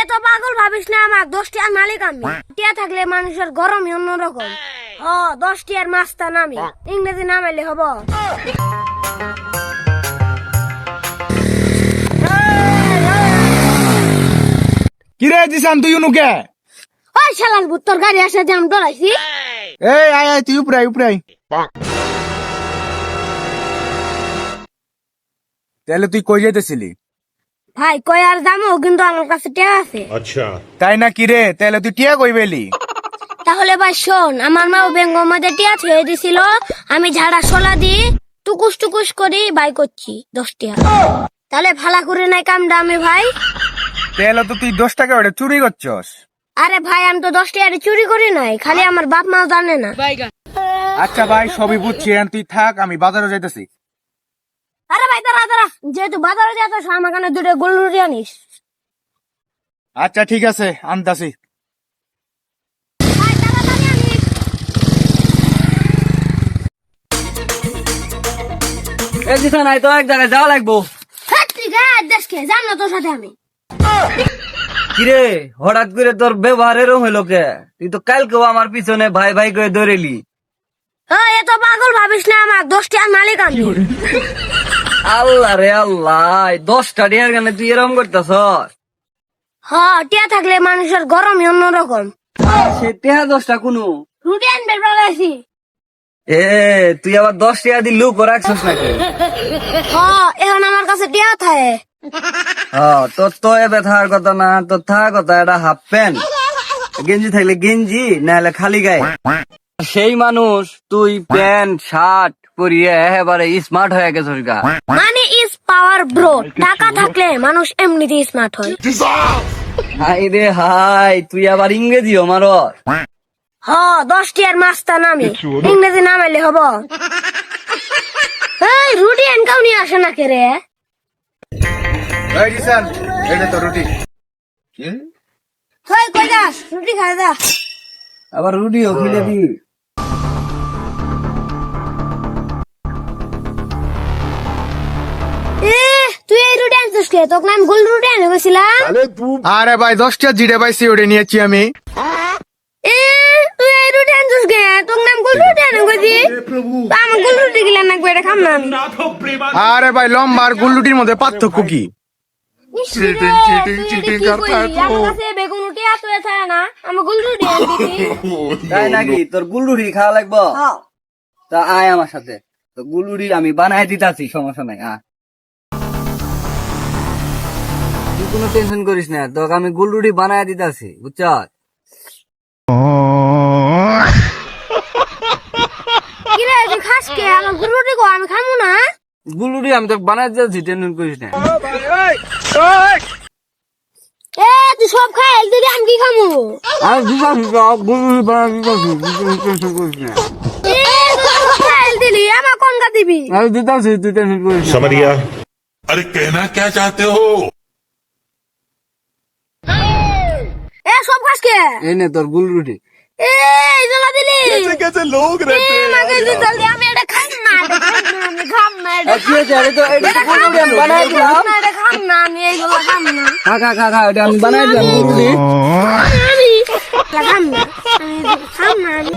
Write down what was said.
এত পাগল ভাবিস না, আমার 10টার মালিক আমি। টিয়া থাকলে মানুষের গরমই অন্যরকম। 10টার মাস্তান আমি, ইংরেজি নাম এলে হব। কিরে জিসান তুই নুকে? ওই শালার ভূত, তোর গাড়ি আসে যে আমি ডরাইছি। এই আয় আয় তুই উপরে আয়। তাহলে তুই কই যাইতেছিলি? ভাই কই আর দামও, কিন্তু আমার কাছে টিয়া আছে। তাই না কিরে? তাহলে তুই টিয়া কই পেলি? তাহলে ভাই শোন, আমার মাও ব্যাঙ্গের মধ্যে টিয়া ছেড়ে দিছিল, আমি ঝাড়া সোলা দিয়ে টুকুস টুকুস করি বাই করছি 10 টাকা। তাহলে ভালো করে নাই কামটা আমি ভাই। তাহলে তো তুই 10 টাকা ওটা চুরি করছস। আরে ভাই আমি তো 10 টাকা চুরি করি নাই, খালি আমার বাপ মাও জানে না। আচ্ছা ভাই সবই বুঝছি, এখন তুই থাক, আমি বাজারে যাইতেছি। আরে ভাই দাঁড়া, যেহেতু বাজারে যাচ্ছ আমার কানে 2টা গোলরুটি আনিস। আচ্ছা ঠিক আছে, আনতাছি। ভাই তাড়াতাড়ি আনিস। এই দিশা নাই তো, এক জায়গায় যাওয়া লাগবো। ঠিক আছে, দেশকে যাম না তোর সাথে আমি। কিরে হঠাৎ করে তোর ব্যবহার এরকম হইলো কে? তুই তো কালকেও আমার পিছনে ভাই ভাই করে দৌড়েলি। এত পাগল ভাবিস না, আমার 10টার মালিক আমি। আল্লাহ রে আল্লাহ, 10টা টিয়ার গানে তুই এরকম করতেছ? টিয়া থাকলে মানুষের গরমই অন্যরকম। সে টিয়া 10টা কোনো রুটি আনবে বলেছি। এ তুই আবার 10 টিয়া দিয়ে লুক রাখছিস নাকি? এখন আমার কাছে টিয়া থাকে। তোর তো এবে থাকার কথা না, তোর থাকার কথা এটা হাফ প্যান্ট, গেঞ্জি থাকলে গেঞ্জি, না হলে খালি গায়ে। সেই মানুষ তুই প্যান্ট শার্ট পরিয়ে একেবারে স্মার্ট হয়ে গেছিস গা। মানে ইজ পাওয়ার ব্রো, টাকা থাকলে মানুষ এমনিতেই স্মার্ট হয়। হাই রে হাই, তুই আবার ইংরেজিও মারস? 10টার মাস্তান আমি, ইংরেজি নাম এলে হব। এই রুটি এনকাও নিয়ে আসে না কে রে? এই জিসান, এটা তো রুটি। কই যাস? রুটি খাই যা। আবার রুটিও খুলে দি। তুই এই রুটি আনছিস কে? তোকে আমি গোল রুটি এনে গেছিলাম। আরে ভাই 10টা জিরে পাইছি, ওটা নিয়েছি আমি। তুই এই রুটি আনছিস কে? তোকে নাম গোল রুটি এনে গেছি। আমার গোল রুটি গিলা না এটা খাম না আমি। আরে ভাই লম্বা আর গুল্লুটির মধ্যে পার্থক্য কি? বেগুন রুটি এত থাকে না, আমার গোল রুটি তাই নাকি? তোর গুলুরি খাওয়া লাগবো? তা আয় আমার সাথে, তো গুলুরি আমি বানাই দিতাছি, সমস্যা নাই। তুই কোনো টেনশন করিস না, তোকে আমি গুলুরি বানাই দিতাছি, বুঝছ? কিরে তুই খাস কে? আমার গোল রুটি কো, আমি খামু না। গুলুরি আমি তোকে বানাই দিতাছি, টেনশন করিস না। তুই সব খাই দিদি, আমি কি খামু? আমি দিতাছি তো, গুলুরি বানাই দিতাছি, টেনশন করিস না। দিলি আমার কোন গা দিবি? আমি দিতাছি, তুই টেনশন করিস না। समरिया अरे कहना क्या चाहते हो? সব খাস কে? এই নে তোর গুলুরি। এই জলা দিলি। कैसे लोग रहते हैं আমাকে জলদি, আমি এটা খাম না, আমি খাম না এটা। কি হয়েছে? এটা গুলুরি আমি বানাই দিলাম। এটা খাম না, আমি এইগুলো খাম না। খা, এটা আমি বানাই দিলাম গুলুরি। আমি এটা খাম না, আমি খাম না আমি।